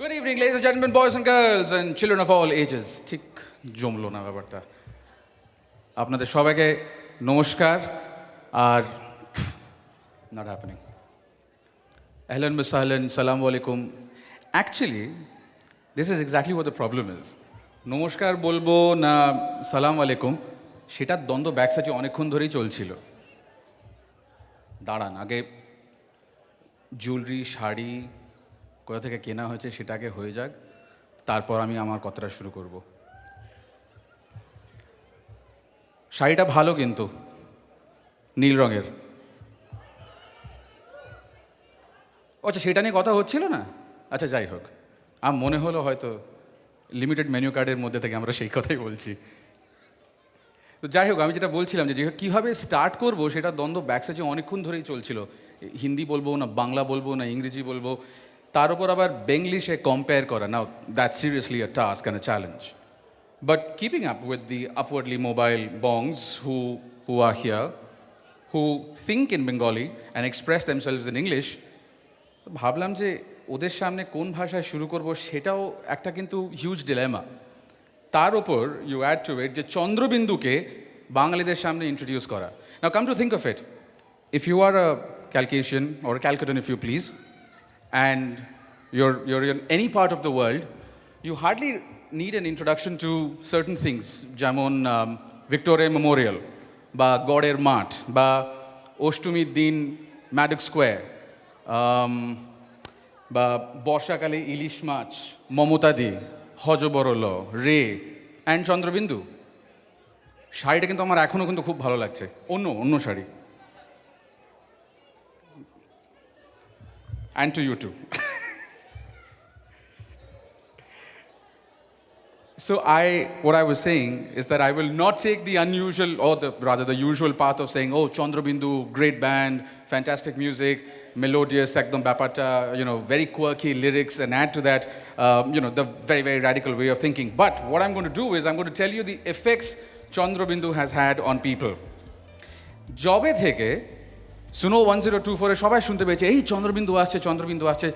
Good evening, ladies and gentlemen, boys and girls, and children of all ages. ঠিক জমলো না ব্যাপারটা। আপনাদের সবাইকে নমস্কার আর not happening. Ahlan wa sahlan, salamu alaikum. Actually, this is exactly what the problem is. নমস্কার বলবো না সালাম আলাইকুম সেটার দ্বন্দ্ব ব্যাকসাইডে অনেকক্ষণ ধরেই চলছিল। দাঁড়ান, আগে জুয়েলারি শাড়ি কোথা থেকে কেনা হয়েছে সেটা আগে হয়ে যাক, তারপর আমি আমার কথাটা শুরু করব। শাড়িটা ভালো কিন্তু নীল রঙের। আচ্ছা, সেটা নিয়ে কথা হচ্ছিল না। আচ্ছা, যাই হোক, আমার মনে হলো হয়তো লিমিটেড মেনু কার্ডের মধ্যে থেকে আমরা সেই কথাই বলছি। তো যাই হোক, আমি যেটা বলছিলাম যে কীভাবে স্টার্ট করব সেটা দ্বন্দ্ব ব্যাকসাইডে অনেকক্ষণ ধরেই চলছিল। হিন্দি বলবো না বাংলা বলবো না ইংরেজি বলবো, তার উপর আবার বেঙ্গলিশে কম্পেয়ার করা। Now that's seriously a task and a challenge, but keeping up with the upwardly mobile bongs who are here, who think in Bengali and express themselves in English, ভাবলাম যে ওদের সামনে কোন ভাষায় শুরু করব সেটাও একটা কিন্তু হিউজ ডিলেমা। তার ওপর ইউ অ্যাড টু ইট যে চন্দ্রবিন্দুকে বাঙালিদের সামনে ইন্ট্রোডিউস করা। Now come to think of it, if you are a calculation or Calcuttan if you please, and you're in any part of the world, you hardly need an introduction to certain things, যেমন Victoria Memorial বা গড়ের মাঠ বা অষ্টমীর দিন Maddox square, বা বর্ষাকালে ইলিশ মাছ, মমতাদি, হজবরল, রে অ্যান্ড চন্দ্রবিন্দু। শাড়িটা কিন্তু আমার এখনও কিন্তু খুব ভালো লাগছে, অন্য sari. And to you too. So what I was saying is that I will not take the unusual, or rather the usual path of saying, oh, Chandrabindu, great band, fantastic music, melodious, ekdom bapata, very quirky lyrics, and add to that, the very, very radical way of thinking. But what I'm going to do is I'm going to tell you the effects Chandrabindu has had on people. Jobe theke সুনো 1024-এ সবাই শুনতে পেয়েছে এই চন্দ্রবিন্দু আসছে।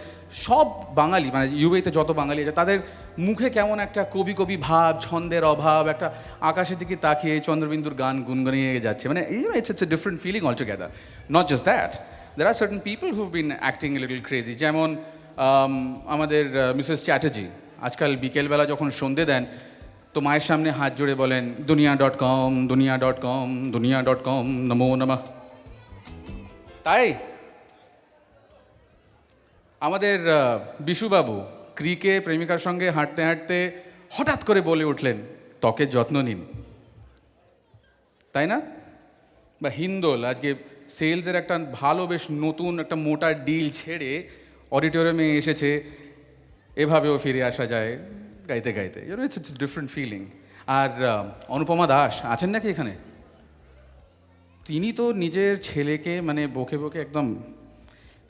সব বাঙালি, মানে ইউএতে যত বাঙালি আছে তাদের মুখে কেমন একটা কবি ভাব, ছন্দের অভাব, একটা আকাশের দিকে তাকিয়ে চন্দ্রবিন্দুর গান গুনগুনিয়ে যাচ্ছে। মানে it's a different feeling altogether. Not just that, there are certain people who've been acting a little crazy, যেমন আমাদের মিসেস চ্যাটার্জি আজকাল বিকেলবেলা যখন সন্ধে দেন তো মায়ের সামনে হাত জোড়ে বলেন দুনিয়া.com, নমো নমঃ। তাই আমাদের বিশুবাবু ক্রিকে প্রেমিকার সঙ্গে হাঁটতে হাঁটতে হঠাৎ করে বলে উঠলেন ত্বকের যত্ন নিন, তাই না? বা হিন্দোল আজকে সেলসের একটা ভালো বেশ নতুন একটা মোটা ডিল ছেড়ে অডিটোরিয়ামে এসেছে, এভাবেও ফিরে আসা যায় গাইতে গাইতে। It's different feeling. আর অনুপমা দাস আছেন নাকি এখানে? তিনি তো নিজের ছেলেকে মানে বকে একদম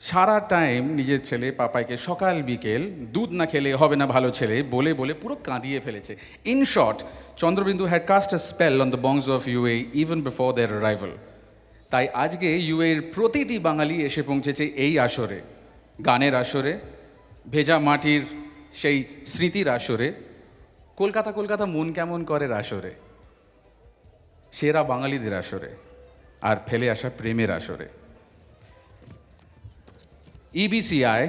সারা টাইম নিজের ছেলে পাপাইকে সকাল বিকেল দুধ না খেলে হবে না ভালো ছেলে বলে পুরো কাঁদিয়ে ফেলেছে। In short, Chandrabindoo had cast a spell on the bongs of UA even before their arrival. তাই আজকে ইউএর প্রতিটি বাঙালি এসে পৌঁছেছে এই আসরে, গানের আসরে, ভেজা মাটির সেই স্মৃতির আসরে, কলকাতা মন কেমন করের আসরে, সেরা বাঙালিদের আসরে, আর ফেলে আসা প্রেমের আসরে। EBCI,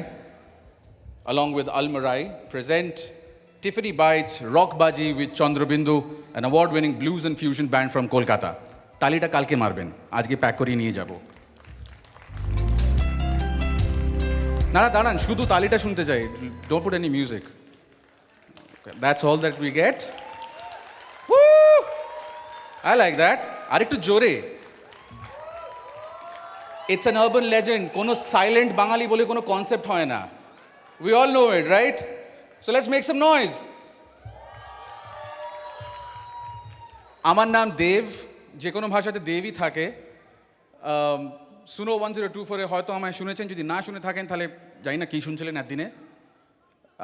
along with Almarai, present Tiffany Bites Rock Baji with Chandrabindu, an award-winning blues and fusion band from Kolkata. তালিটা কালকে মারবেন, আজকে প্যাক করে নিয়ে যাব। না দাঁড়ান, শুধু তালিটা শুনতে চাই, don't put any music. That's all that we get. I like that. আর একটু জোরে। It's an urban legend. কোনো সাইলেন্ট বাঙালি বলে কোনো কনসেপ্ট হয় না। We all know it, right? So let's make some noise. আমার নাম দেব, যে কোনো ভাষাতে দেবই থাকে। সুনো 1024-এ হয়তো আমায় শুনেছেন, যদি না শুনে থাকেন তাহলে জানি না কী শুনছিলেন একদিনে।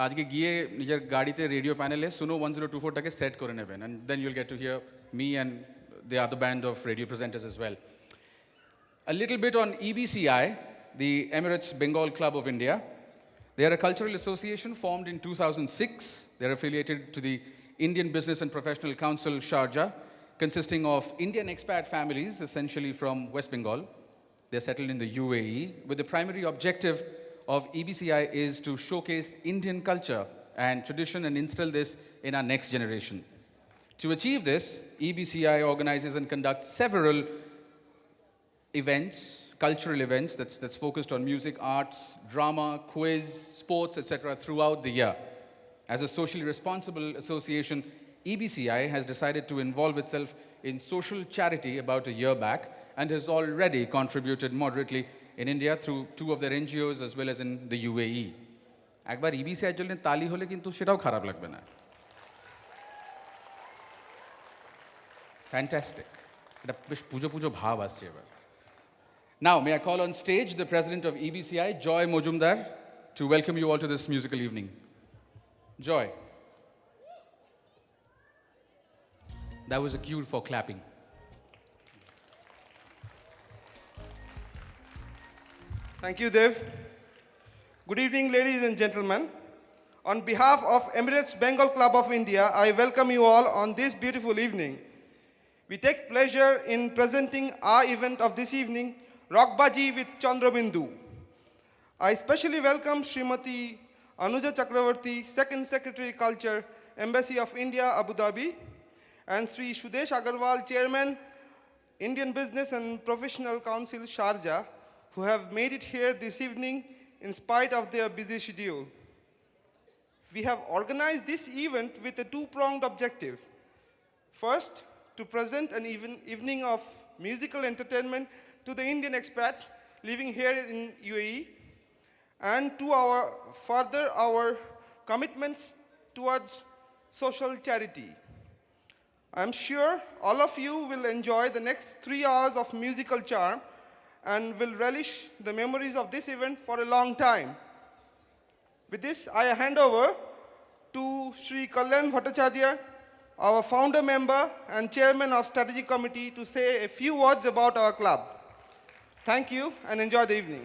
আজকে গিয়ে নিজের গাড়িতে রেডিও প্যানেলে সুনো 1024টাকে সেট করে নেবেন, and then you'll get to hear me and the other band of radio presenters as well. A little bit on EBCI, the Emirates Bengal Club of India. They are a cultural association formed in 2006. They're affiliated to the Indian Business and Professional Council, Sharjah, consisting of Indian expat families, essentially from West Bengal. They're settled in the UAE, with the primary objective of EBCI is to showcase Indian culture and tradition and instill this in our next generation. To achieve this, EBCI organizes and conducts several events, cultural events that's focused on music, arts, drama, quiz, sports, etc. throughout the year. As a socially responsible association, EBCI has decided to involve itself in social charity about a year back and has already contributed moderately in India through two of their NGOs as well as in the UAE. একবার EBCI জন্য তালি হলে কিন্তু সেটাও খারাপ লাগবে না। Fantastic. এটা বেশ পুজো পুজো ভাব আসছে এবার। Now, may I call on stage the president of EBCI, Joy Mojumdar, to welcome you all to this musical evening. Joy. That was a cue for clapping. Thank you, Dev. Good evening, ladies and gentlemen. On behalf of Emirates Bengal Club of India, I welcome you all on this beautiful evening. We take pleasure in presenting our event of this evening, Rockbaji with Chandrabindu. I especially welcome Srimati Anuja Chakravarti, Second Secretary Culture, Embassy of India, Abu Dhabi, and Sri Sudesh Agarwal, Chairman, Indian Business and Professional Council, Sharjah, who have made it here this evening in spite of their busy schedule. We have organized this event with a two-pronged objective. First, to present an evening of musical entertainment to the Indian expats living here in UAE, and to further our commitments towards social charity. I'm sure all of you will enjoy the next 3 hours of musical charm and will relish the memories of this event for a long time. With this, I hand over to Sri Kalyan Bhattacharya, our founder member and chairman of Strategic Committee, to say a few words about our club. Thank you and enjoy the evening.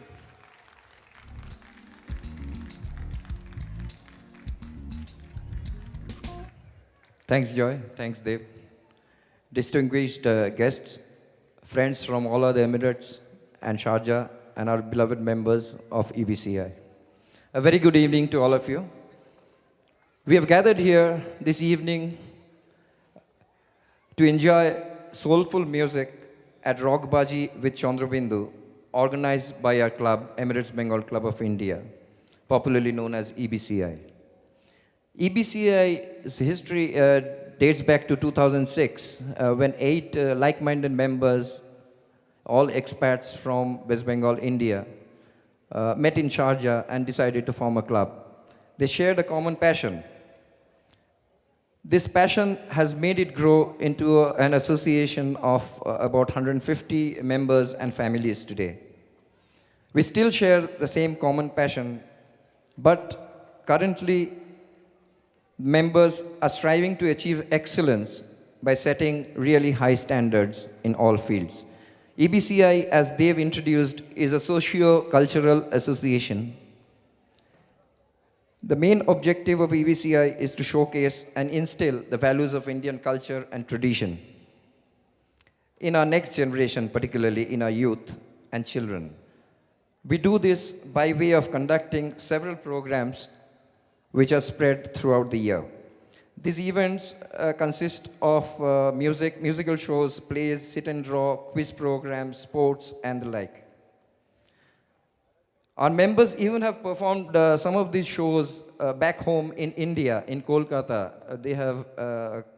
Thanks, Joy. Thanks, Dev. Distinguished guests, friends from all other Emirates and Sharjah, and our beloved members of EBCI. A very good evening to all of you. We have gathered here this evening to enjoy soulful music at Rockbaji with Chandrabindu, organized by our club, Emirates Bengal Club of India, popularly known as EBCI. EBCI's history dates back to 2006, when 8 like-minded members, all expats from West Bengal, India, met in Sharjah and decided to form a club. They shared a common passion. This passion has made it grow into an association of about 150 members and families today. We still share the same common passion, but currently members are striving to achieve excellence by setting really high standards in all fields. EBCI, as they've introduced, is a socio-cultural association. The main objective of EBCI is to showcase and instill the values of Indian culture and tradition in our next generation, particularly in our youth and children. We do this by way of conducting several programs which are spread throughout the year. These events consist of musical shows, plays, sit and draw, quiz programs, sports, and the like. Our members even have performed some of these shows back home in India, in Kolkata. They have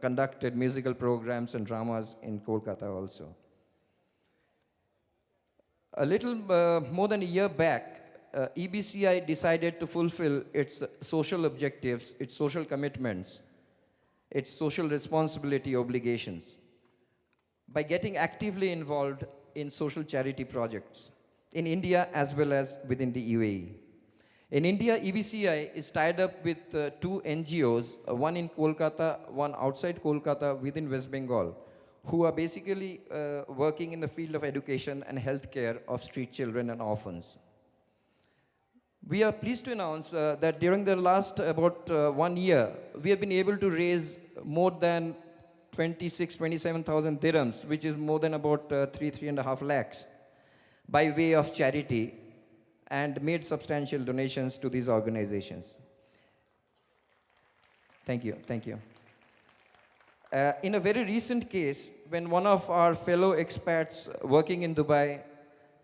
conducted musical programs and dramas in Kolkata also. A little more than a year back, EBCI decided to fulfill its social objectives, its social commitments, its social responsibility obligations by getting actively involved in social charity projects in India as well as within the UAE. In India, EBCI is tied up with 2 NGOs, one in Kolkata, one outside Kolkata within West Bengal, who are basically working in the field of education and healthcare of street children and orphans. We are pleased to announce that during the last about 1 year, we have been able to raise more than 27,000 dirhams, which is more than about 3.5 lakhs, by way of charity, and made substantial donations to these organizations. Thank you, thank you. In a very recent case, when one of our fellow expats working in Dubai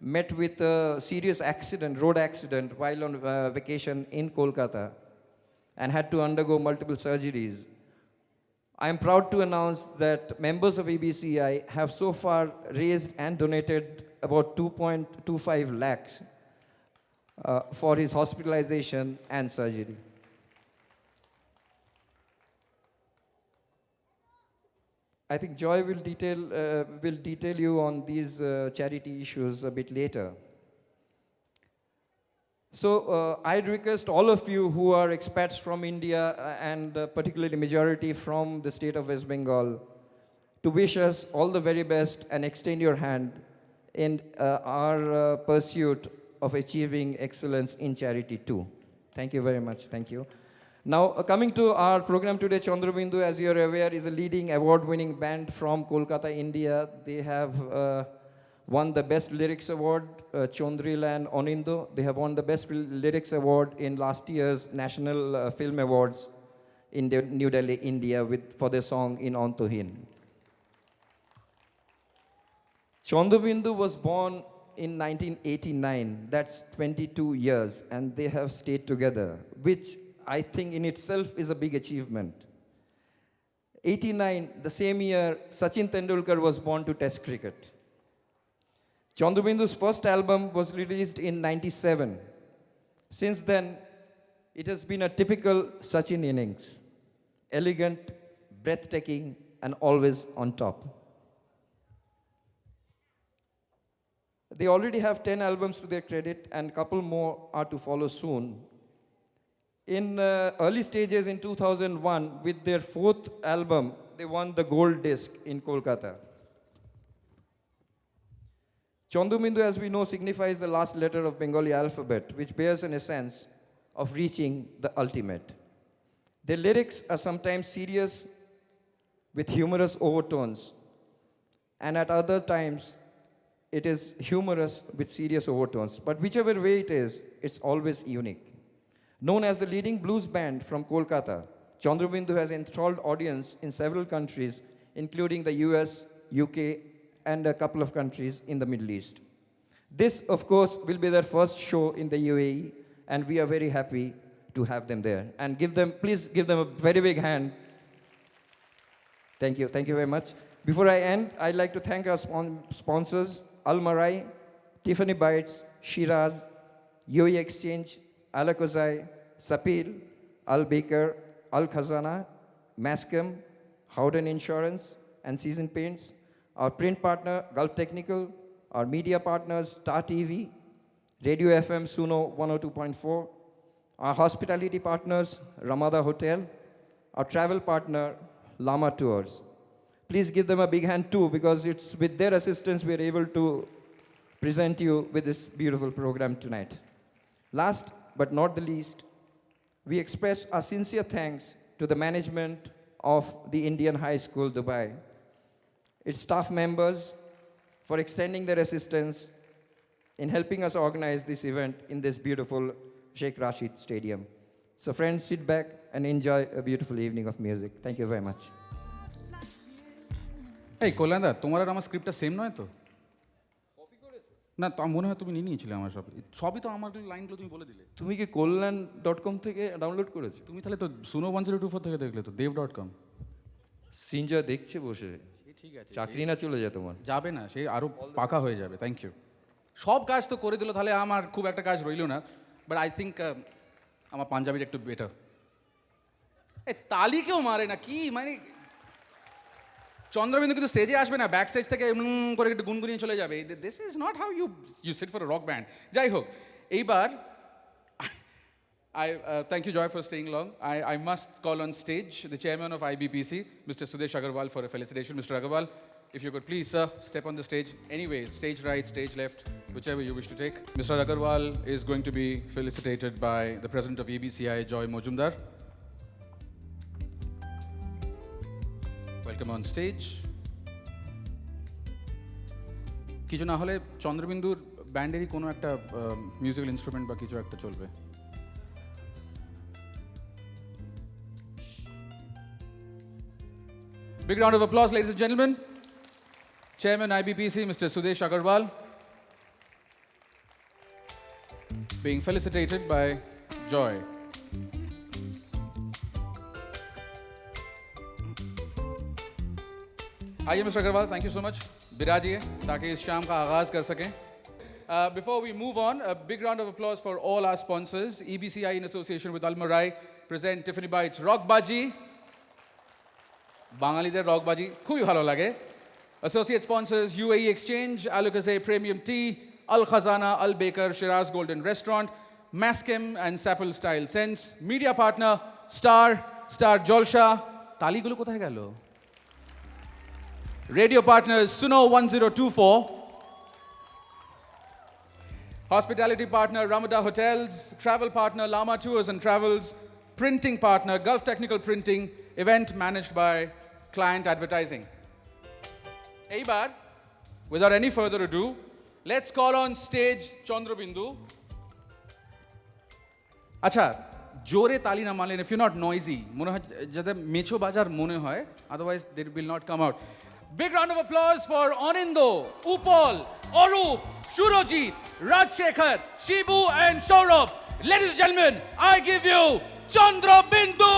met with a serious accident, road accident, while on vacation in Kolkata and had to undergo multiple surgeries, I am proud to announce that members of EBCI have so far raised and donated about 2.25 lakhs for his hospitalization and surgery. I think Joy will detail you on these charity issues a bit later. So I'd request all of you who are expats from India and particularly majority from the state of West Bengal to wish us all the very best and extend your hand in our pursuit of achieving excellence in charity too. Thank you very much. Thank you. Now, coming to our program today, Chandrabindu, as you're aware, is a leading award-winning band from Kolkata, India. They have won the Best Lyrics Award, Chondril and Onindo. They have won the Best Lyrics Award in last year's National Film Awards in New Delhi, India, for their song In Antohin. Chandrabindu was born in 1989. That's 22 years, and they have stayed together, which I think in itself is a big achievement. 89, the same year, Sachin Tendulkar was born to Test cricket. Chandrabindu's first album was released in 97. Since then, it has been a typical Sachin innings. Elegant, breathtaking, and always on top. They already have 10 albums to their credit, and a couple more are to follow soon. In early stages in 2001, with their fourth album, they won the gold disc in Kolkata. Chandrabindu, as we know, signifies the last letter of Bengali alphabet, which bears an essence of reaching the ultimate. Their lyrics are sometimes serious with humorous overtones, and at other times, it is humorous with serious overtones. But whichever way it is, it's always unique. Known as the leading blues band from Kolkata, Chandrabindu has enthralled audience in several countries, including the US, UK, and a couple of countries in the Middle East. This, of course, will be their first show in the UAE, and we are very happy to have them there. And please give them a very big hand. Thank you very much. Before I end, I'd like to thank our sponsors, Al Marai, Tiffany Bites, Shiraz, UAE Exchange, Alakozai, Sapil, Al Baker, Al Khazana, Mascom, Howden Insurance, and Season Paints, our print partner, Gulf Technical, our media partners, Star TV, Radio FM Suno 102.4, our hospitality partners, Ramada Hotel, our travel partner, Lama Tours. Please give them a big hand too, because it's with their assistance we're able to present you with this beautiful program tonight. Last but not the least, we express our sincere thanks to the management of the Indian High School, Dubai, its staff members for extending their assistance in helping us organize this event in this beautiful Sheikh Rashid Stadium. So friends, sit back and enjoy a beautiful evening of music. Thank you very much. এই কল্যাণদা, তোমার আর আমার স্ক্রিপ্টটা same নয় তো? না, তো মনে হয় তুমি নিয়ে নিয়েছিলে আমার সবই তো আমার লাইনগুলো তুমি বলে দিলে। তুমি কি kollan.com থেকে ডাউনলোড করেছো? তুমি তাহলে তো সুনো 1024 থেকে দেখলে তো, dev.com। সিনজয় দেখছে বসে। ঠিক আছে, চাকরি না চলে যায় তোমার? যাবে না, সে আরও পাকা হয়ে যাবে। Thank you. সব কাজ তো করে দিল, তাহলে আমার খুব একটা কাজ রইল না। বাট আই থিঙ্ক আমার পাঞ্জাবিটা একটু বেটার। এই তালি কেউ মারে না কি, মানে চন্দ্রবিন্দু কিন্তু স্টেজে আসবে না, ব্যাক স্টেজ থেকে করে একটু গুনগুনিয়ে চলে যাবে। This is not how you sit for a rock band. যাই হোক, এইবার I thank you, Joy, for staying long. I must call on stage the chairman of IBPC, Mr. Sudesh Agarwal, for a felicitation. Mr. Agarwal, if you could please, sir, step on the stage. Anyway, stage right, stage left. whichever you wish to take. Mr. Agarwal is going to be felicitated by the president of EBCI, Joy Mojumdar. Welcome on stage. কিছু না হলে চন্দ্রবিন্দুর ব্যান্ডেরই কোনো একটা musical instrument বা কিছু একটা চলবে। Big round of applause, ladies and gentlemen. Chairman IBPC, Mr. Sudesh Agarwal, being felicitated by Joy. आइए Mr. Agarwal, thank you so much. बिराजिए ताकि इस शाम का आगाज कर सकें. Before we move on, a big round of applause for all our sponsors. EBCI in association with Almarai present Tiffany Bites Rock Baji. বাঙালিদের রকবাজি খুবই ভালো লাগে. Associate sponsors UAE Exchange, Alucazay Premium Tea, Al Khazana, Al Baker, Shiraz Golden Restaurant, Maskim and Sapple Style Sense. Media partner Star Jolsha. তালিগুলো কোথায় গেল? Radio partners Suno 1024. Hospitality partner Ramada Hotels. Travel partner Lama Tours and Travels. Printing partner Gulf Technical Printing. Event managed by Client Advertising. Eibar, without any further ado, let's call on stage Chandrabindu. Acha, jore tali na malen, if you're not noisy, mone hoy jate mecho bajar mone hoy, otherwise they will not come out. Big round of applause for Onindo, Upal, Orup, Shurojit, Rajshekhar, Shibu and Saurabh. Ladies and gentlemen, I give you Chandrabindu.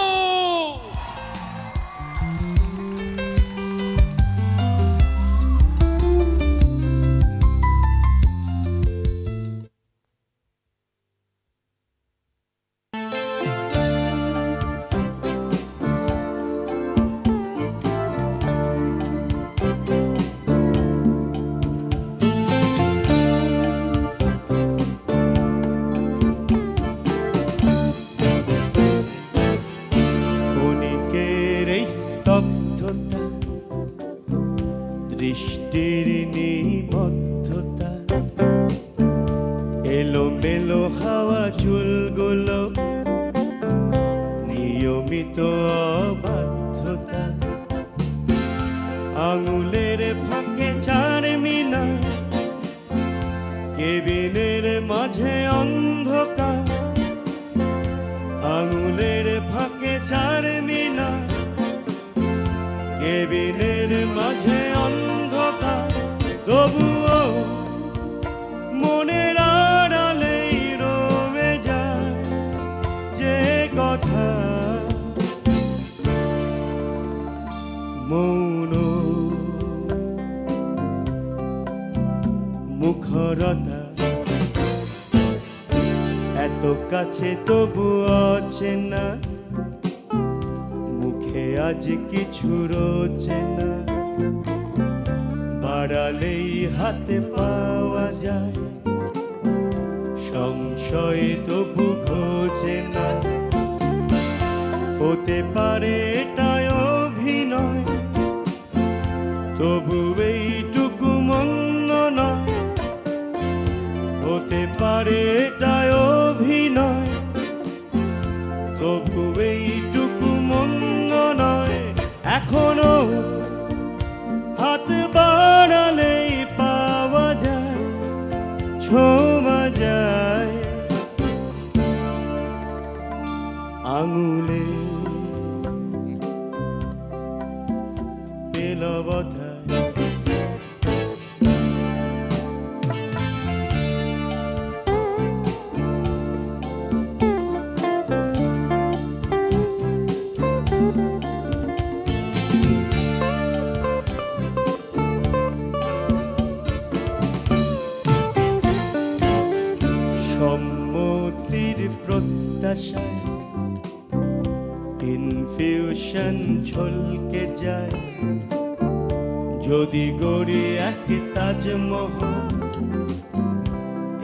দৃষ্টির নিবদ্ধতা এলোমেলো হাওয়া চুলগুলো নিয়মিত অবাধ্যতা আঙুলের ফাঁকে চারমিনা কেবিনের মাঝে অন্ধকার আঙুলের ফাঁকে চারমিনা কেবিনের মাঝে অন্ধকার তবুও মনের আড়ালেই রয়ে যায় যে কথা মৌন মুখরতা এত কাছে তবু অচেনা আজ কিছু রোচে না বাড়ালেই হাতে পাওয়া যায় সংশয় তবু ঘোচে না হতে পারে এটাই অভিনয় তবু এইটুকু মন্দ নয় হতে পারে এটাই অভিনয় তবু এইটুকু মন্দ নয় এখনো হাত বাড়ালেই পাওয়া যায় ছোঁয়া যায় আঙুলে পেলবতায় সম্মতির প্রত্যাশায় ইনফিউশন ছলকে যায় যদি গড়ি এক তাজমহল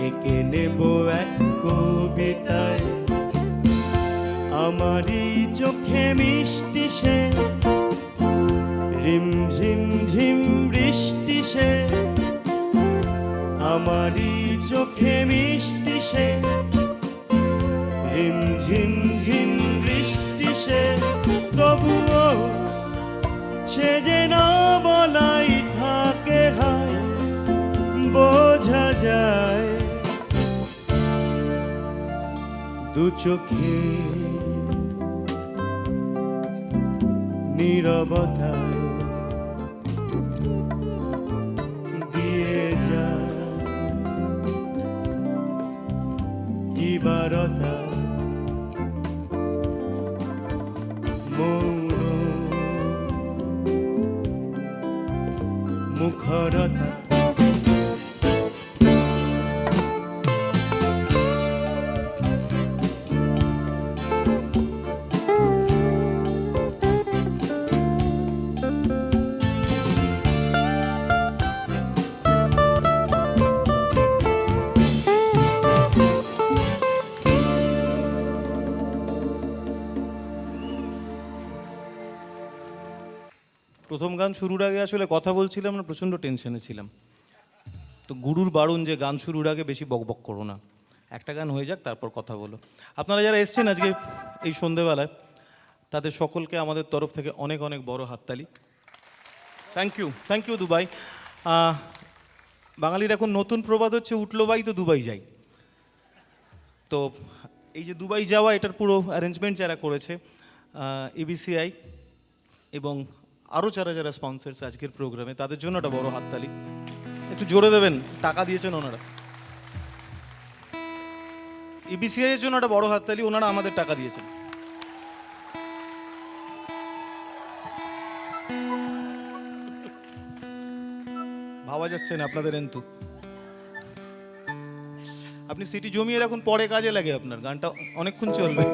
এঁকে নেব এক কবিতায় আমারই চোখে মিষ্টি সে রিম ঝিম ঝিম বৃষ্টি সে আমারই চোখে মিষ্টি সে রিম ঝিম ঝিম বৃষ্টি সে তবুও সে যে না বলাই থাকে হয় বোঝা যায় দু চোখে নীরবতায় দিয়ে যায় কি বারতা মৌন মুখরতা প্রথম গান শুরুর আগে আসলে কথা বলছিলাম না, প্রচণ্ড টেনশনে ছিলাম। তো গুরুর বারণ যে গান শুরুর আগে বেশি বকবক করো না, একটা গান হয়ে যাক তারপর কথা বলো। আপনারা যারা এসছেন আজকে এই সন্ধেবেলায় তাদের সকলকে আমাদের তরফ থেকে অনেক অনেক বড় হাততালি। Thank you Dubai. বাঙালির এখন নতুন প্রবাদ হচ্ছে উঠলো বাই তো দুবাই যাই। তো এই যে দুবাই যাওয়া, এটার পুরো অ্যারেঞ্জমেন্ট যারা করেছে ইবিসিআই এবং আরও যারা যারা স্পন্সর্স আজকের প্রোগ্রামে, তাদের জন্য একটা বড় হাততালি। একটু জোরে দেবেন, টাকা দিয়েছেন ওনারা। ইবিসিআই এর জন্য একটা বড় হাততালি, ওনারা আমাদের টাকা দিয়েছেন। ভাবা যাচ্ছে না আপনাদের এন্তু। আপনি সিটি জমিয়ে রাখুন, পরে কাজে লাগে আপনার, গানটা অনেকক্ষণ চলবে।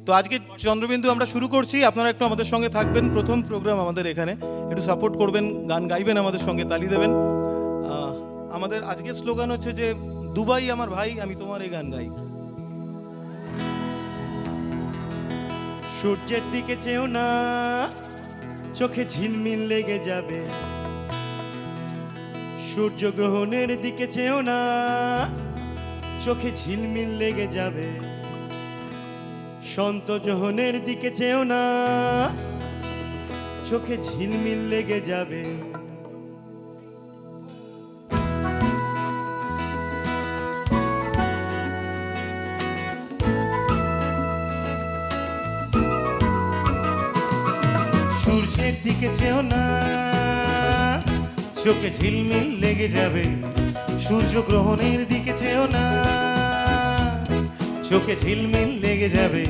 তো আজকে চন্দ্রবিন্দু আমরা শুরু করছি, আপনারা একটু আমাদের সঙ্গে থাকবেন। প্রথম প্রোগ্রাম আমাদের এখানে, একটু সাপোর্ট করবেন, গান গাইবেন আমাদের সঙ্গে, তালি দেবেন। আমাদের আজকের স্লোগান হচ্ছে যে দুবাই আমার ভাই, আমি তোমার এই গান গাই। সূর্যের দিকে চেও না, চোখে ঝিলমিল লেগে যাবে। সূর্যগ্রহণের দিকে চেও না, চোখে ঝিলমিল লেগে যাবে। সন্ত যোহনের দিকে চেও না, চোখে ঝিলমিল লেগে যাবে। সূর্যের দিকে চেও না, চোখে ঝিলমিল লেগে যাবে। সূর্যগ্রহণের দিকে চেও না, চোখে ঝিলমিল লেগে যাবে।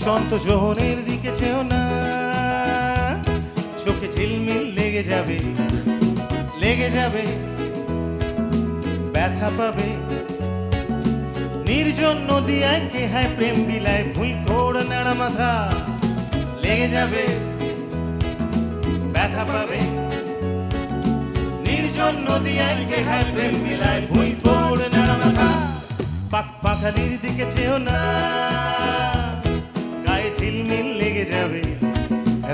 সন্ত যোহনের দিকে চেও না, চোখে ঝিলমিল লেগে যাবে। লেগে যাবে, ব্যথা পাবে। নির্জন নদিয়ায় কেহায় প্রেম বিলায়, ভুঁই ফোড় নাড়া মাথা। লেগে যাবে, ব্যথা পাবে। নির্জন নদিয়ায় কেহায় প্রেম বিলায়, ভুঁই ফোড় নাড়া মাথা। পাখালির দিকে চেও না, গায়ে ঝিলমিল লেগে যাবে।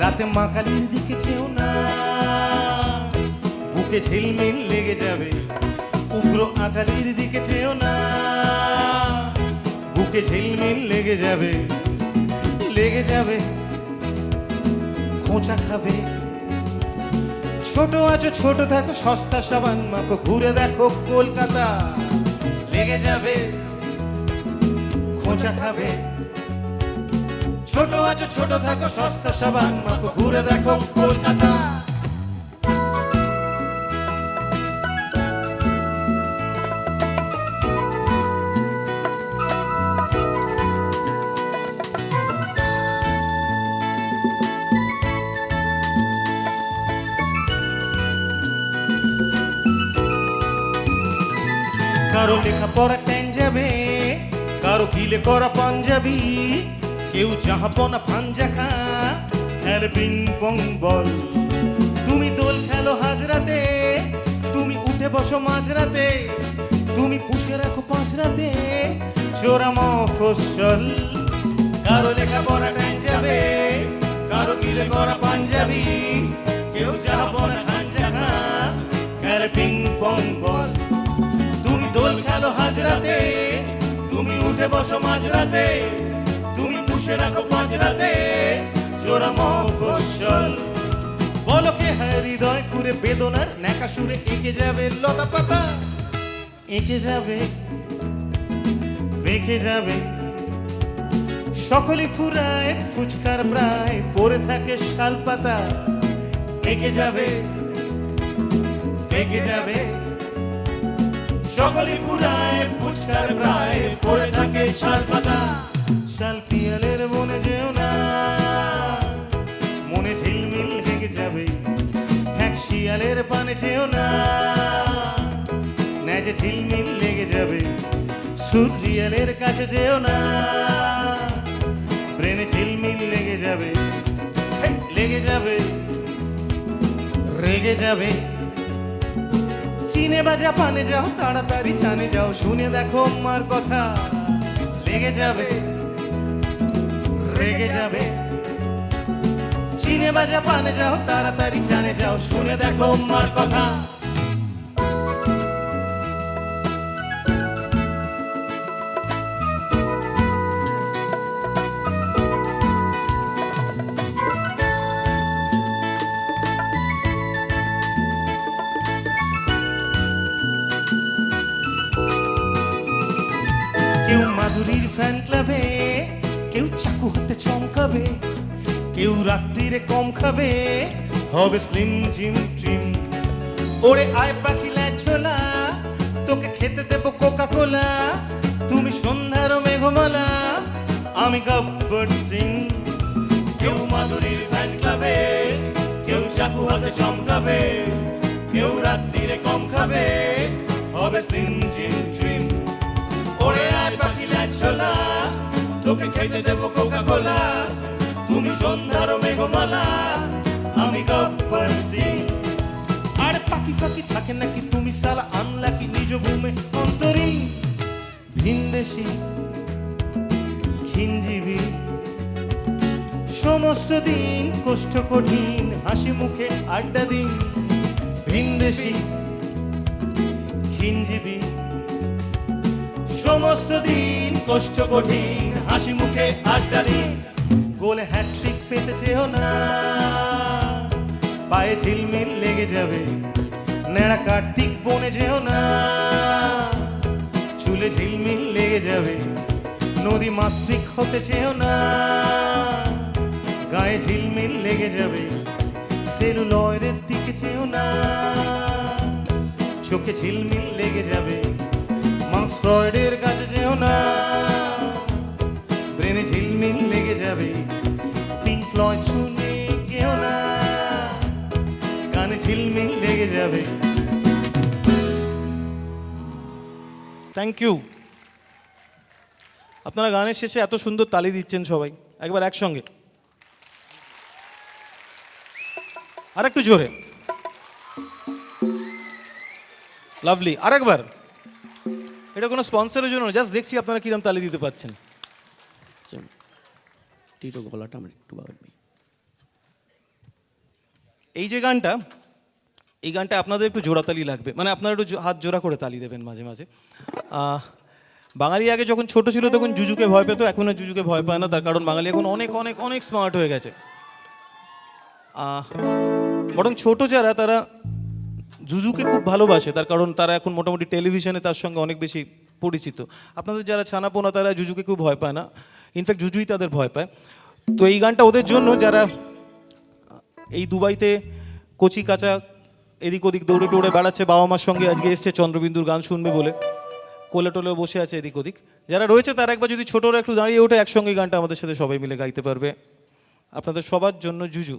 রাতে মাখালির দিকে চেও না, বুকে ঝিলমিল লেগে যাবে। উগ্র আকালির দিকে চেও না, বুকে ঝিলমিল লেগে যাবে। লেগে যাবে, খোঁচা খাবে। ছোট আছো ছোট থাকো, সস্তা সাবান মাখো, ঘুরে দেখো কলকাতা। লেগে যাবে, খোঁচা খাবে। ছোট আছো ছোট থাকো, সস্তা সাবান মাখো, ঘুরে দেখো কলকাতা। কারো লেখা পড়া ট্যান যাবে, কারো গিলে করা পাঞ্জাবি। কেউ জাহাপনা পাঞ্জা খা, আর বিং পং বল। তুমি দোল খেলো হাজরাতে, তুমি উঠে বসো মাঝরাতে। তুমি পুষে রাখো পাঁচরাতে চোরা মফস্বল। কারো লেখা পড়া ট্যান যাবে, কারো গিলে করা পাঞ্জাবি। কেউ জাহাপনা পাঞ্জা খা, আর বিং পং বল। বসো মাঝরাতে তুমি পুষে রাখো পাঁচরাতে জোড়া মফস্বল বলো কে হ্যাঁ হৃদয় পুরে বেদনার ন্যাকা সুরে এঁকে যাবে লতা পাতা এঁকে যাবে বেঁকে যাবে সকলে ফুরায় ফুচকার প্রায় পড়ে থাকে শাল পাতা এঁকে যাবে বেঁকে যাবে সকলে ফুরায় ফুচকার প্রায় পড়ে থাকে শাল পাতা শাল পিয়ালের মনে যেও না মনে ঝিলমিল হেগে যাবে ঠ্যাক শিয়ালের পানে যেও না নেজে ঝিলমিল লেগে যাবে সুরিয়ালের কাছে যেও না ব্রেনে ঝিলমিল লেগে যাবে হেই, লেগে যাবে রেগে যাবে চীনে বা জাপানে যাও তাড়াতাড়ি জানে যাও শুনে দেখো মার কথা লেগে যাবে রেগে যাবে চীনে বা জাপানে যাও তাড়াতাড়ি জানে যাও শুনে দেখো মার কথা কেউ মাধুরীর ফ্যান ক্লাবে কেউ চাকু হাতে চমকাবে কেউ রাত্রিরে কম খাবে হবে স্লিম জিম ট্রিম ওরে আয় পাখি ছোলা তোকে খেতে দেব কোকা কোলা তুমি সন্ধ্যার মেঘমালা আমি গব্বর সিং কেউ মাধুরীর ফ্যান ক্লাবে কেউ চাকু হাতে চমকাবে কেউ রাত্রিরে কম খাবে হবে স্লিম জিম ট্রিম ওরে আয় পাখি ছোলা তোকে খেতে দেব কোকা কোলা তুমি সন্ধ্যার মেঘমালা আমি গব্বর সিং আর পাখি পাখি থাকে নাকি তুমি সালা আনলাকি নিজ ভূমে অন্তরী ভিনদেশি ঘিনজীবী সমস্ত দিন কষ্ট কঠিন হাসি মুখে আড্ডা দিন ভিনদেশি ঘিনজীবী সমস্ত দিন কষ্ট কঠিন হাসি মুখে আড্ডা দিন গোলে হ্যাট্রিক পেতে চেও না পায়ে ঝিলমিল লেগে যাবে নেড়া কার্তিক বনে যেও না চুলে ঝিলমিল লেগে যাবে নদী মাতৃক হতে চেও না গায়ে ঝিলমিল লেগে যাবে সেলুলয়ের দিকে চেও না চোখে ঝিলমিল লেগে যাবে মার্কস ফ্রয়েডের কাছে যেও না ব্রেনে ঝিলমিল লেগে যাবে পিঙ্ক ফ্লয়েড শুনে কেউ না কানে ঝিলমিল লেগে যাবে থ্যাংক ইউ আপনারা গানের শেষে এত সুন্দর তালি দিচ্ছেন সবাই একবার একসঙ্গে আর একটু জোরে লাভলি আরেকবার এটা কোনো স্পন্সরের জন্য জাস্ট দেখছি আপনারা কিরম তালি দিতে পাচ্ছেন টিটো গলাটা আমার একটু বাড়বে এই যে গানটা এই গানটা আপনাদের একটু জোড়াতালি লাগবে মানে আপনারা একটু হাত জোড়া করে তালি দেবেন মাঝে মাঝে বাঙালি আগে যখন ছোট ছিল তখন জুজুকে ভয় পেত এখন আর জুজুকে ভয় পায় না তার কারণ বাঙালি এখন অনেক অনেক অনেক স্মার্ট হয়ে গেছে বরং ছোট যারা তারা জুজুকে খুব ভালোবাসে তার কারণ তারা এখন মোটামুটি টেলিভিশনে তার সঙ্গে অনেক বেশি পরিচিত আপনাদের যারা ছানাপোনা তারা জুজুকে খুব ভয় পায় না ইনফ্যাক্ট জুজুই তাদের ভয় পায় তো এই গানটা ওদের জন্য যারা এই দুবাইতে কচি কাঁচা এদিক ওদিক দৌড়ে দৌড়ে বেড়াচ্ছে বাবা মার সঙ্গে আজকে এসছে চন্দ্রবিন্দুর গান শুনবে বলে কোলে টোলেও বসে আছে এদিক ওদিক যারা রয়েছে তারা একবার যদি ছোটরা একটু দাঁড়িয়ে ওঠে একসঙ্গে গানটা আমাদের সাথে সবাই মিলে গাইতে পারবে আপনাদের সবার জন্য জুজু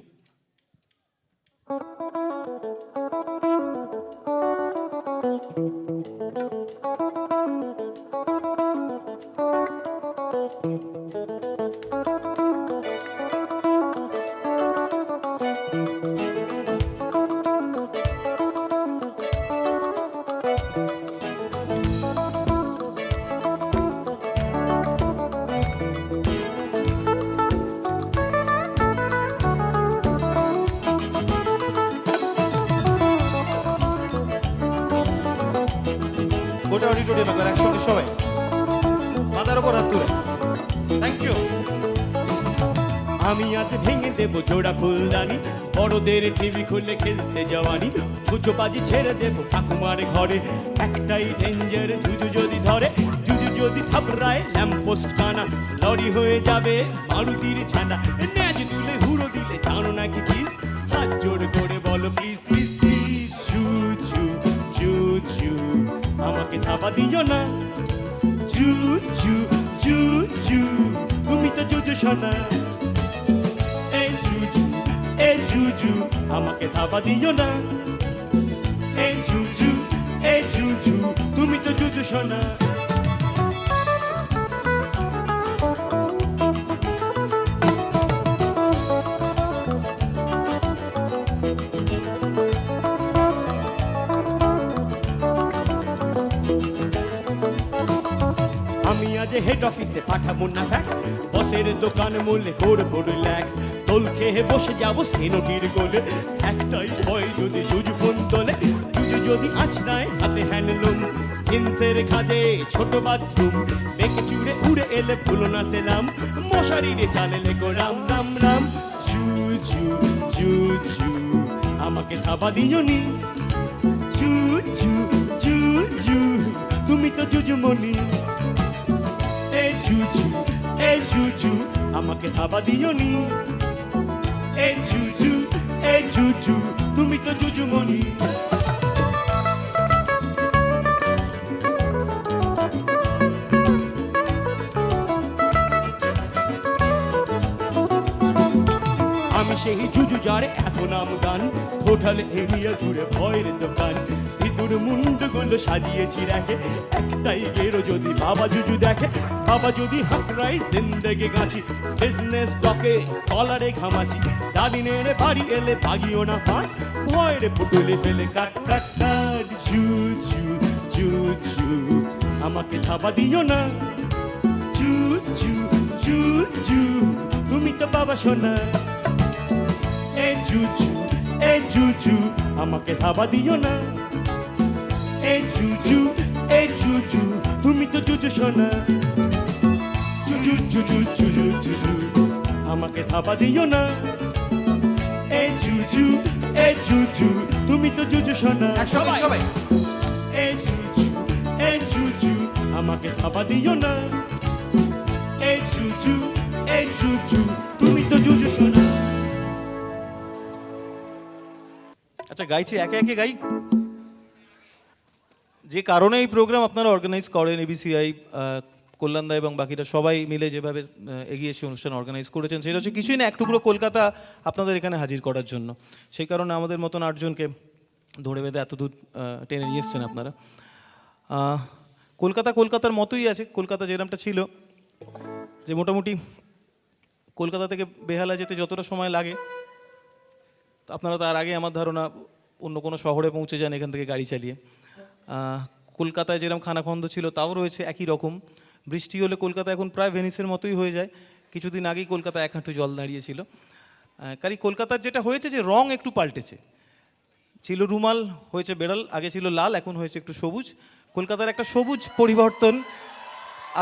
গোটা অডিটোরিয়াম একবার একসঙ্গে সবাই মাথার উপর ওপর হাত তুলে থ্যাংক ইউ। আমি আজ ভেঙে দেব জোড়া ফুলদানি, বড়দের টিভি খুলে খেলতে যাওয়ানি, ছুচো বাজি ছেড়ে দেব ঠাকুমার ঘরে, একটাই ডেঞ্জার জুজু যদি ধরে, জুজু যদি থাপড়ায় ল্যাম্পোস্ট কানা, লরি হয়ে যাবে মারুতির ছানা, ন্যাজ তুলে হুড়ো দিলে জানো নাকি প্লিজ, হাত জোড় করে বলো প্লিজ প্লিজ প্লিজ, জুজু জুজু আমাকে থাপা দিও না, জুজু জুজু তুমি তো জুজু শোনা, এ জুজু আমাকে থাবা দিও না, এ জুজু তুমি তো জুজু শোনা। আমি আজ হেড অফিসে পাঠাবো না ফ্যাক্স, বসের দোকান মূল্যে করবো রিল্যাক্স, দোল খেয়ে বসে যাবো সেনোটির গোলে, একটাই ভয় যদি জুজু ফোন তোলে, জুজু যদি আছড়ায় হাতে হ্যান্ডলুম, জিন্সের খাজে ছোট বাথরুম, বেঁকে চুড়ে উড়ে এলে ফুলো না সেলাম, মশারিরে চালেলে গো রাম রাম রাম, জুজু জুজু আমাকে থাবা দিও নি, জুজু জুজু তুমি তো জুজুমণি, এ জুজু আমাকে থাবা দিও নি, এ জুজু তুমি তো জুজুমণি। আমি সেই জুজু যারে এত নাম গান, হোটেল এরিয়া জুড়ে ভয়ের দোকান, ভিতর মুন্ডগুলো সাজিয়েছি রাখে, একটাই গেরো যদি বাবা জুজু দেখে, বাবা যদি হাঁকড়াই জিন্দেগে গাছি, বিজনেস ডকে কলারে ঘামাছি, ডালিনের বাড়ি এলে বাগিও না ফাঁস, ভয়ের পুটুলে ফেলে কাট কাট কাট, জুজু জুজু আমাকে থাবা দিও না, জুজু জুজু তুমি তো বাবা শোনা, এ জুজু আমাকে থাবা দিও না, এ জুজু তুমি তো জুজু শোনা, জুজু জুজু জুজু জুজু আমাকে থাবা দিও না, এ জুজু তুমি তো জুজু শোনা, সবাই এ জুজু আমাকে থাবা দিও না, এ জুজু তুমি তো জুজু শোনা। আচ্ছা গাইছি একে একে গাই। যে কারণে এই প্রোগ্রাম আপনারা অর্গানাইজ করেন, এবিসিআই, কল্যাণদা এবং বাকিরা সবাই মিলে যেভাবে এগিয়ে এসে অনুষ্ঠান অর্গানাইজ করেছেন, সেটা হচ্ছে কিছুই না, এক টুকরো কলকাতা আপনাদের এখানে হাজির করার জন্য। সেই কারণে আমাদের মতন 8 জনকে ধরে বেঁধে এত দূর টেনে নিয়ে এসছেন আপনারা। কলকাতার মতোই আছে। কলকাতা যেরকমটা ছিল, যে মোটামুটি কলকাতা থেকে বেহালা যেতে যতটা সময় লাগে, আপনারা তার আগে আমার ধারণা অন্য কোনো শহরে পৌঁছে যান এখান থেকে গাড়ি চালিয়ে। কলকাতায় যেরকম খানাখন্দ ছিল তাও রয়েছে একই রকম। বৃষ্টি হলে কলকাতা এখন প্রায় ভেনিসের মতোই হয়ে যায়। কিছুদিন আগেই কলকাতা এক হাঁটু জল দাঁড়িয়েছিল। কারণ কলকাতার যেটা হয়েছে যে রং একটু পাল্টেছে। ছিল রুমাল, হয়েছে বেড়াল, আগে ছিল লাল, এখন হয়েছে একটু সবুজ। কলকাতার একটা সবুজ পরিবর্তন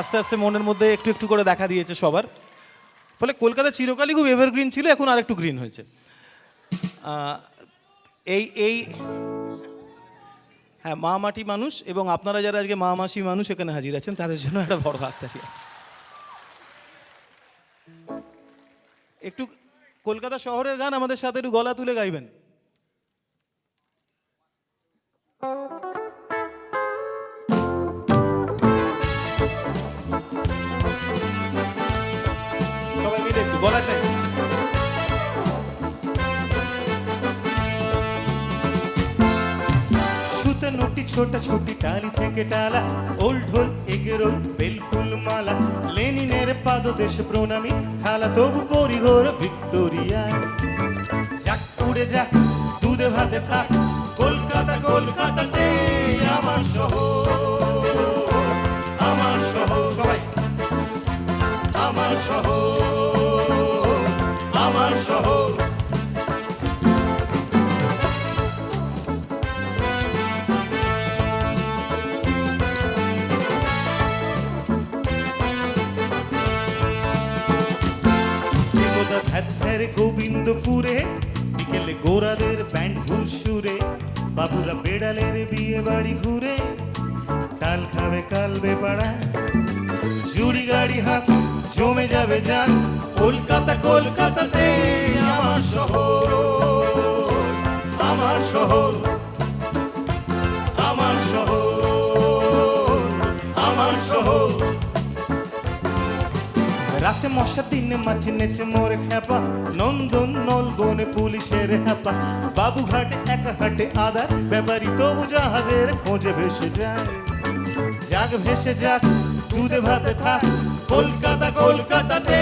আস্তে আস্তে মনের মধ্যে একটু একটু করে দেখা দিয়েছে সবার। ফলে কলকাতা চিরকালই খুব এভারগ্রিন ছিল, এখন আর একটু গ্রিন হয়েছে। এই হ্যাঁ, মা মাটি মানুষ এবং আপনারা যারা আজকে মা মাসি মানুষ এখানে হাজির আছেন, তাদের জন্য একটা বড় হাততালি। একটু কলকাতা শহরের গান আমাদের সাথে একটু গলা তুলে গাইবেন। সবাই মিলে একটু গলা চাই। নোটি ছোটা ছোটি টালি থেকে টালা, ওল ঢোল এগরোল বেলফুল মালা, লেনিনের পাদদেশ প্রণামী খালা, তবু পরিঘোর ভিক্টোরিয়া। যাক উড়ে যাক, দুধে ভাতে থাক, কলকাতা কলকাতাতে আমার শহর, আমার শহর, সবাই আমার শহর, আমার শহর। আমরা ধ্যার গোবিন্দপুরে, বিকেলে গোরাদের ব্যান্ড ভুল সুরে, বাবুরা বেড়ালের বিয়ে বাড়ি ঘুরে, তাল খাবে কালবে পাড়া, জুড়ি গাড়ি হাত জমে যাবে যান, কলকাতা কলকাতাতে আমার শহর, আমার শহর, আমার শহর, আমার শহর। রাতে মশা দিনে মাছি নেচে মোরে খ্যাপা, নন্দন নলবনে পুলিশের হ্যাপা, বাবুঘাটে একা হাটে আদার ব্যাপারী তবু জাহাজের খোঁজে ভেসে যায়, যাক ভেসে যাক দুধে ভাতে থাক, কলকাতা কলকাতাতে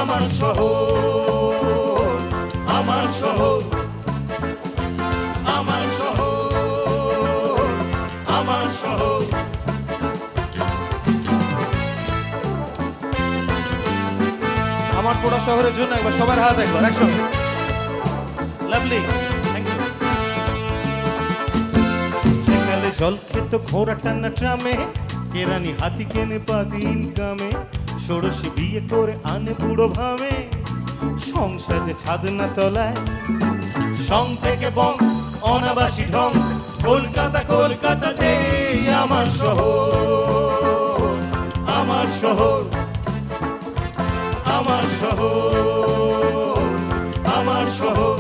আমার শহর, আমার শহর, আমার শহর, আমার শহর। আমার পোড়া শহরের জন্য একবার সবার হাত একবার একসঙ্গে। Lovely, thank you. সেকালে জল খেত ঘোড়া টানা ট্রামে, কেরানি হাতি কেনে পাতি ইনকামে, ষোড়শী বিয়ে করে আনে বুড়ো ভামে, সংসাজে ছাদনা তলায়, সং থেকে বং অনাবাসী ঢং, কলকাতা কলকাতাতে আমার শহর, আমার শহর, আমার শহর, আমার শহর।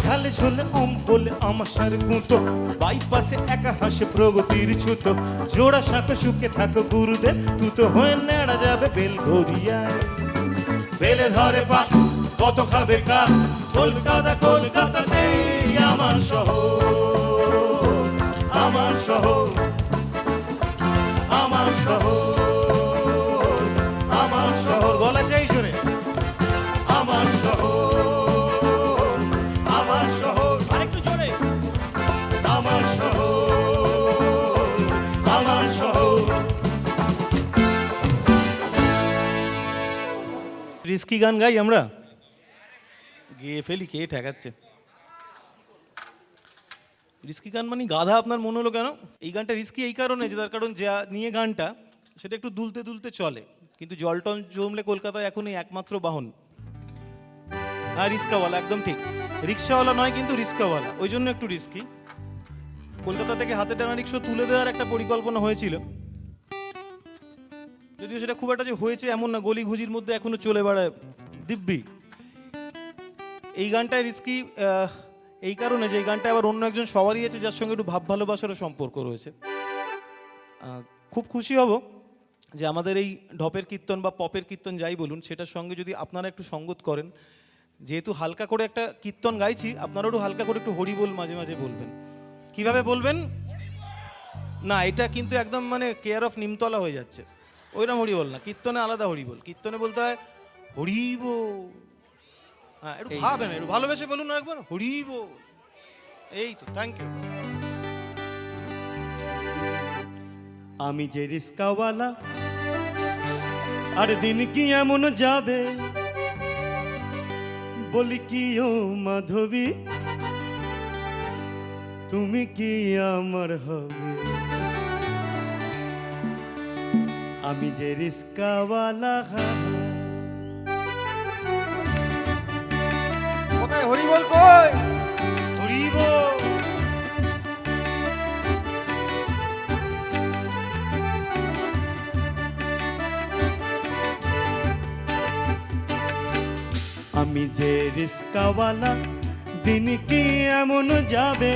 ঝালে ঝোলে অম বলে আমাশার গুঁতো, বাইপাসে একা হাসে প্রগতির ছুতো, জোড়া শাঁখো শুকে থাকো গুরুদেব, তুতো হয়ে নেড়া যাবে বেল ঘড়িয়ায়, বেলে ধরে পা কত খাবে কা, কলকাতা কলকাতাতে আমার শহর, আমার শহর, আমার শহর, আমার শহর। গলা চাই জোরে, আমার শহর, আমার শহর, আরেকটু জোরে, আমার শহর, আমার শহর। রিস্কি গান গাই আমরা, গেয়ে ফেলি, কে ঠেকাচ্ছে? রিস্কি গান মানে গাধা আপনার মনে হলো কেন? এই গানটা রিস্কি এই কারণে যে তার কারণ যা নিয়ে গানটা সেটা একটু দুলতে দুলতে চলে, কিন্তু জলটন জমলে কলকাতায় এখন এই একমাত্র বাহন। হ্যাঁ, রিস্কাওয়ালা, একদম ঠিক, রিক্সাওয়ালা নয় কিন্তু রিস্কাওয়ালা, ওই জন্য একটু রিস্কি। কলকাতা থেকে হাতে টানা রিক্সা তুলে দেওয়ার একটা পরিকল্পনা হয়েছিল, যদিও সেটা খুব একটা যে হয়েছে এমন না, গলি ঘুজির মধ্যে এখনো চলে বেড়ায় দিব্যি। এই গানটায় রিস্কি এই কারণে যে এই গানটা আবার অন্য একজন সবারই আছে যার সঙ্গে একটু ভাব ভালোবাসারও সম্পর্ক রয়েছে। খুব খুশি হব যে আমাদের এই ঢপের কীর্তন বা পপের কীর্তন যাই বলুন, সেটার সঙ্গে যদি আপনারা একটু সঙ্গত করেন। যেহেতু হালকা করে একটা কীর্তন গাইছি, আপনারা একটু হালকা করে একটু হরি বল মাঝে মাঝে বলবেন। কিভাবে বলবেন? না, এটা কিন্তু একদম মানে কেয়ার অফ নিমতলা হয়ে যাচ্ছে, ওইরকম হরি বল না, কীর্তনে আলাদা হরি বল। কীর্তনে বলতে হয় হরি বল। হ্যাঁ, একটু ভাবেন, একটু ভালোবেসে বলুন না একবার, হরি বল। এই তো, থ্যাংক ইউ। আমি যে রিস্কাওয়ালা, আর দিন কি এমন যাবে, বলি কি ও মাধবী, তুমি কি আমার হবে? আমি যে রিস্কাওয়ালা, কোথায় হরি বল কই? হরি বল। আমি যে রিস্কাওয়ালা, দিন কি এমন যাবে,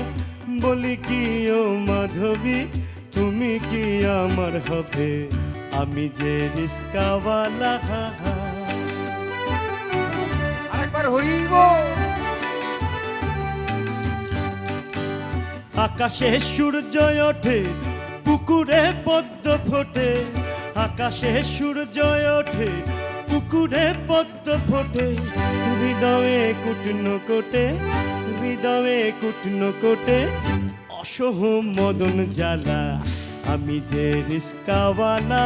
বলি কি ও মাধবী, তুমি কি আমার হবে? আমি যে রিস্কাওয়ালা, আরেকবার হরি বল। আকাশে সূর্য ওঠে, পুকুরে পদ্ম ফোটে, আকাশে সূর্য ওঠে, পুকুরে পদ্ম ফোটে, হৃদয়ে কুটন কোটে, হৃদয়ে কুটন কোটে, অসহ মদন জ্বালা, আমি যে রিস্কাওয়ালা,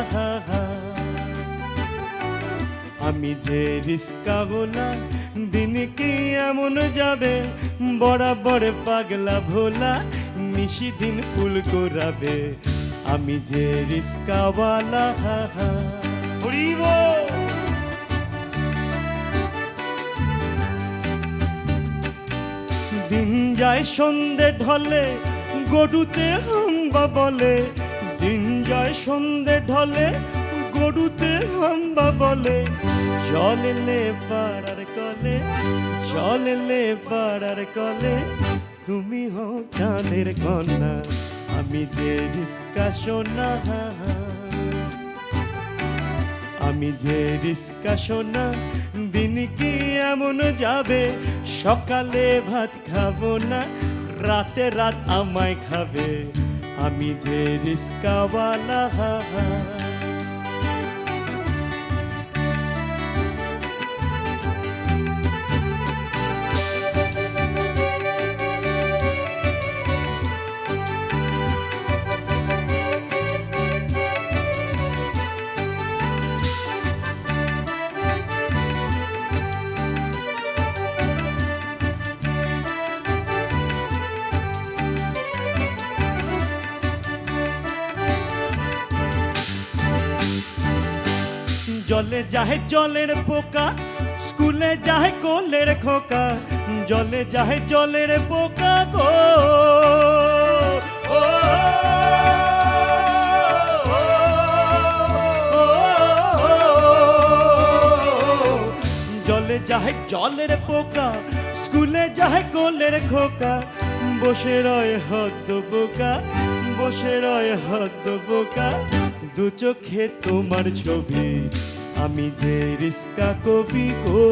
আমি যে রিস্কাওয়ালা, দিন কি এমন যাবে, বরাবর পাগলা ভোলা, নিশি দিন ফুল করাবে, আমি যে রিস্কাওয়ালা, হরি বল। যায় সন্ধে ঢলে গরুতে হাম্বা বলে, দিন যায় সন্ধে ঢলে গরুতে হাম্বা বলে। জল এলে পাড়ার কলে, জল এলে পাড়ার কলে, তুমি হও চাঁদের কন্যা, আমি যে রিস্কা সোনা, আমি যে রিস্কা সোনা। দিন কি এমন যাবে, সকালে ভাত খাবো না, রাতে রাত আমায় খাবে, আমি যে রিস্কাওয়ালা। জলে যাহে জলের পোকা, স্কুলে যাহে কোলের খোকা, জলে যাহে জলের পোকা গো। ও, জলে যাহে জলের পোকা, স্কুলে যাহে কোলের খোকা, বসে রয় হদ্দ বোকা, বসে রয় হদ্দ বোকা, দু চোখে তোমার ছবি, আমি যে রিস্কা কবি গো,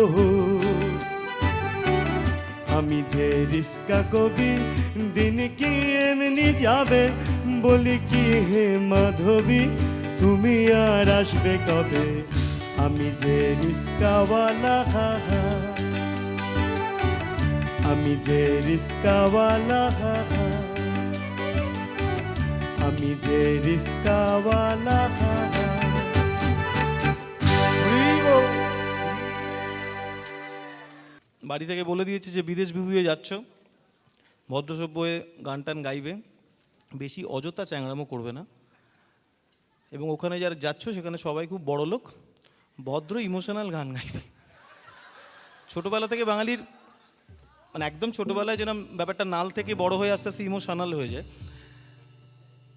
আমি যে রিস্কা কবি। দিন কি এমনি যাবে, বলি কি হে মাধবী, তুমি আর আসবে কবে, আমি যে রিস্কাওয়ালা, আমি যে রিস্কাওয়ালা, আমি যে রিস্কাওয়ালা। বাড়ি থেকে বলে দিয়েছি যে বিদেশ বিভুঁয়ে যাচ্ছ, ভদ্রসভ্য হয়ে গান টান গাইবে, বেশি অযথা চ্যাংড়ামো করবে না, এবং ওখানে যারা যাচ্ছ সেখানে সবাই খুব বড় লোক, ভদ্র ইমোশনাল গান গাইবে। ছোটোবেলা থেকে বাঙালির মানে একদম ছোটোবেলায় যেরকম ব্যাপারটা নাল থেকে বড় হয়ে আস্তে আস্তে ইমোশনাল হয়ে যায়,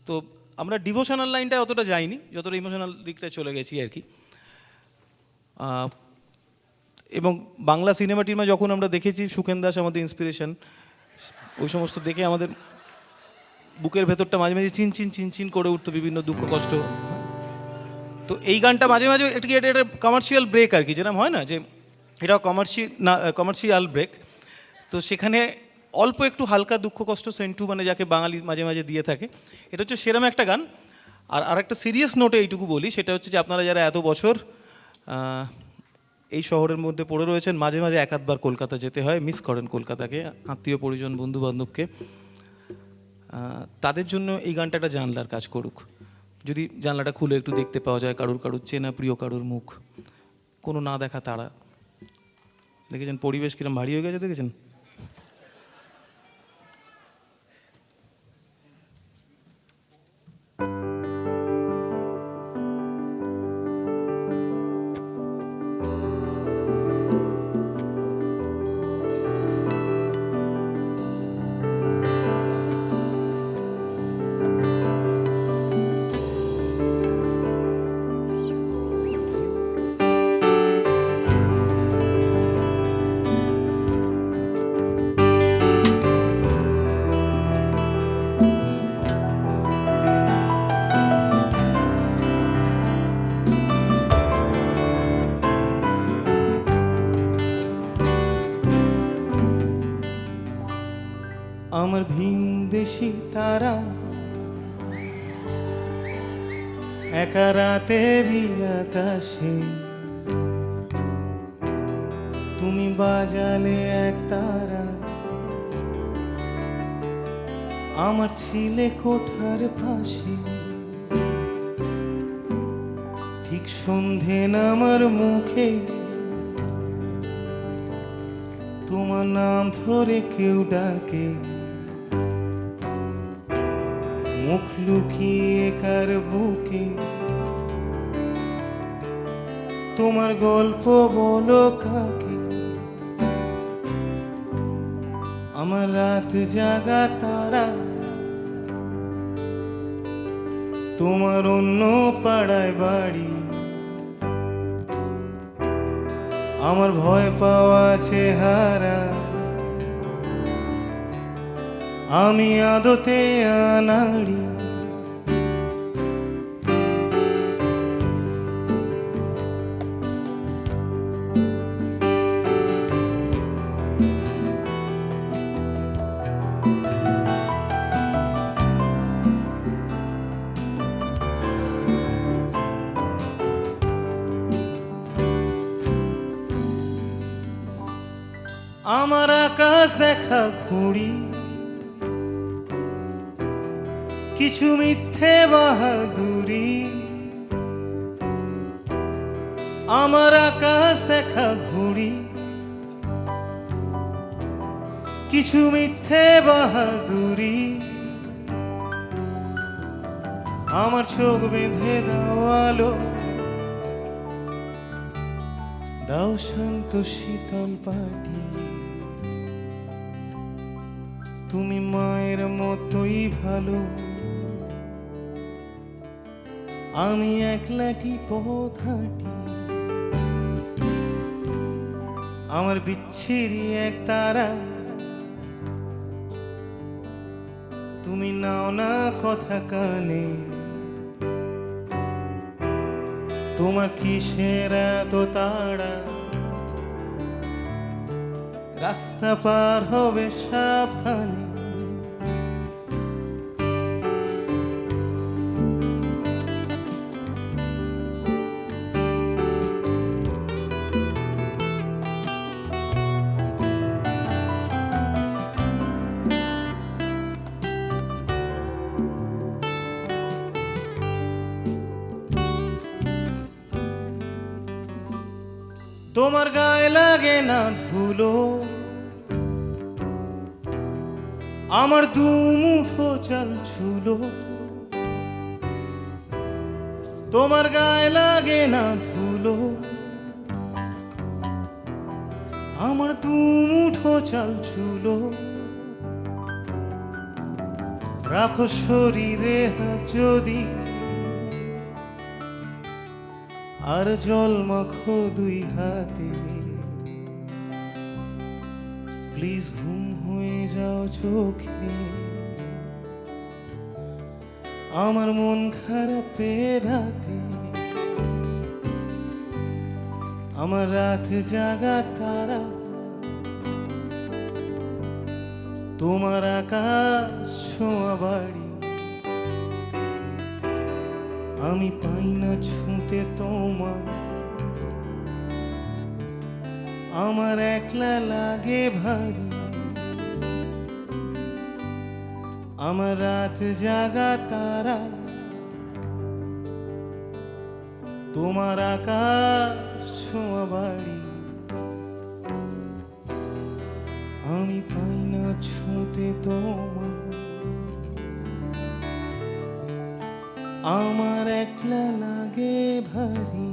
তো আমরা ডিভোশনাল লাইনটায় অতটা যাইনি, যতটা ইমোশনাল দিকটায় চলে গেছি আর কি। এবং বাংলা সিনেমা টিমা যখন আমরা দেখেছি, সুখেন দাস আমাদের ইন্সপিরেশন, ওই সমস্ত দেখে আমাদের বুকের ভেতরটা মাঝে মাঝে চিনচিন চিনচিন করে উঠতো বিভিন্ন দুঃখ কষ্ট। তো এই গানটা মাঝে মাঝে এটা কমার্শিয়াল ব্রেক আর কি, যেরকম হয় না যে এটা কমার্শিয়াল ব্রেক, তো সেখানে অল্প একটু হালকা দুঃখ কষ্ট সেন্টু মানে যাকে বাঙালি মাঝে মাঝে দিয়ে থাকে, এটা হচ্ছে সেরম একটা গান। আর একটা সিরিয়াস নোটে এইটুকু বলি, সেটা হচ্ছে যে আপনারা যারা এত বছর এই শহরের মধ্যে পড়ে রয়েছেন, মাঝে মাঝে এক আধবার কলকাতা যেতে হয়, মিস করেন কলকাতাকে, আত্মীয় পরিজন বন্ধু বান্ধবকে, তাদের জন্য এই গানটা একটা জানলার কাজ করুক। যদি জানলাটা খুলে একটু দেখতে পাওয়া যায় কারুর কারুর চেনা প্রিয় কারুর মুখ, কোনো না দেখা তারা, দেখেছেন পরিবেশ কিরম ভারী হয়ে গেছে, দেখেছেন? আমার ভিনদেশি তারা একা রাতেরই আকাশে, তুমি বাজালে এক তারা, আমার ছিলে কোঠার পাশে, ঠিক সন্ধে নামার মুখে তোমার নাম ধরে কেউ ডাকে, মুখ লুকিয়ে কার বুকে তোমার গল্প বলো কাকে, আমার রাত জাগা তারা তোমার অন্য পাড়ায় বাড়ি আমার ভয় পাওয়া চেহারা আমি আদতে আনাড়ি আমার আকাশ দেখা ঘুড়ি কিছু মিথ্যে বাহাদুরি আমার আকাশ দেখা ঘুড়ি কিছু মিথ্যে বাহাদুরি আমার চোখ বেঁধে দাও আলো দাও শান্ত শীতল পাটি তুমি মায়ের মতোই ভালো আমি একলাটি পথ হাঁটি আমার বিচ্ছিরি এক তারা তুমি নাও না কথা কানে তোমার কিসের এত তাড়া রাস্তা পার হবে সাবধানে তোমার গায়ে লাগে না ধুলো আমার দু মুঠো চাল ছুলো তোমার গায়ে লাগে না ধুলো আমার দু মুঠো চাল ছুলো রাখো শরীরে হাত যদি আর জল মাখো দুই হাতে প্লিজ ঘুম হয়ে যাও চোখে আমার মন খারাপের রাতে আমার রাত জাগা তারা তোমার আকাশ ছোঁয়া বাড়ি আমি পাই না ছুঁতে তোমার আমার একলা লাগে ভারী আমার রাত জাগা তারা তোমার আকাশ ছোঁয়া বাড়ি আমি পাই না ছুঁতে তোমার আমার একলা লাগে ভারী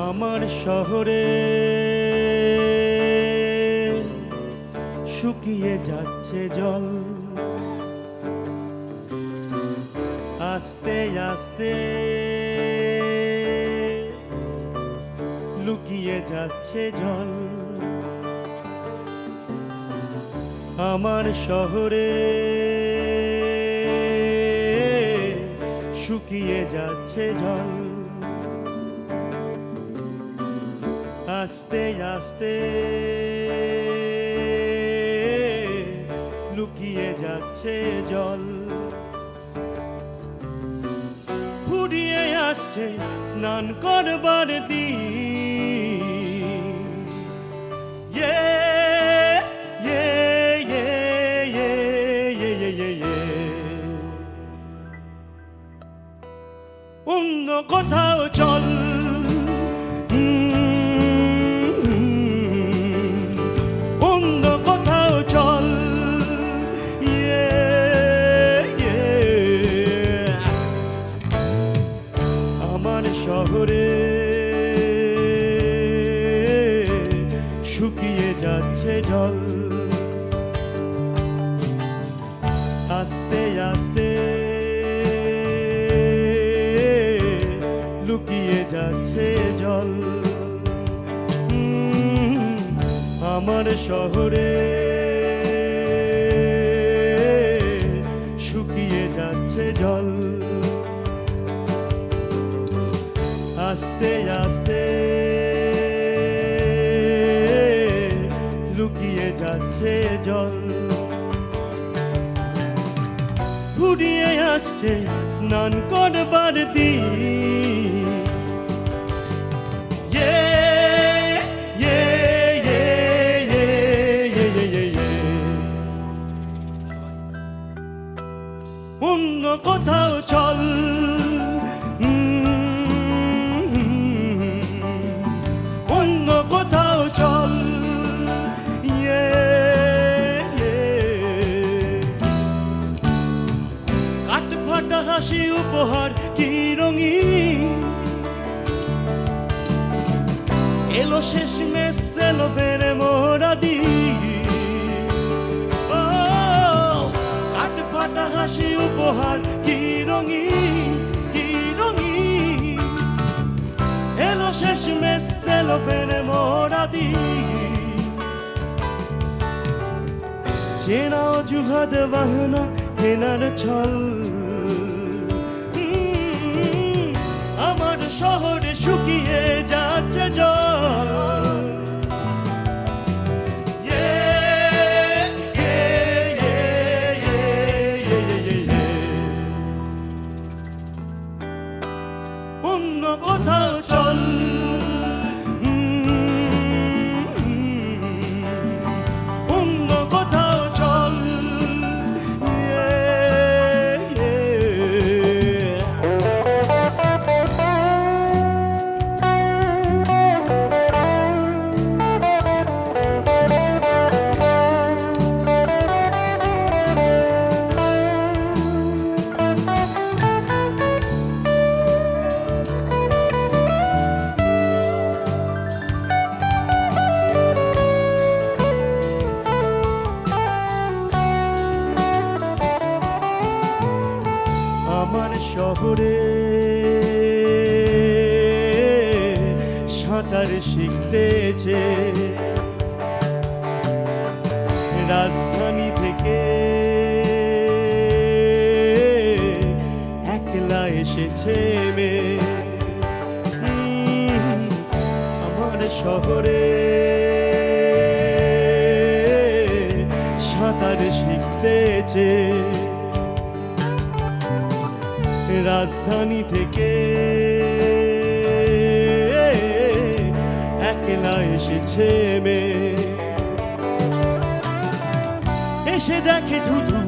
আমার শহরে শুকিয়ে যাচ্ছে জল আস্তে আস্তে লুকিয়ে যাচ্ছে জল আমার শহরে শুকিয়ে যাচ্ছে জল আস্তে আস্তে লুকিয়ে যাচ্ছে জল ফুরিয়ে আসছে স্নান করবার দিন অন্য কোথাও চল অন্য কোথাও চল আমার শহরে শুকিয়ে যাচ্ছে জল আস্তে আস্তে লুকিয়ে যাচ্ছে জল আমার শহরে শুকিয়ে যাচ্ছে জল আস্তে আস্তে লুকিয়ে যাচ্ছে জল ফুরিয়ে আসছে স্নান করবার দিন অন্য কোথাও চল অন্য কোথাও চল কাঠ ফাটা হাসি উপহার কি রঙিন এলো শেষ মেশ এলো ফেরে মোরা দি কাঠ ফাটা হাসি উপহার কি রঙিন এলো শেষ মেশ এলো ফেরে মোরা দি চেনা অজুহাত বাহানা কেনার ছল আমার শহরে শুকিয়ে যাচ্ছে জল অন্য কোথাও চল অন্য কোথাও চল আমার শহরে সাঁতার শিখতেছে রাজধানী থেকে একলা এসেছে মেয়ে আমার শহরে সাঁতার শিখতেছে রাজধানী থেকে একলা এসেছে মেয়ে এসে দেখে ধুধু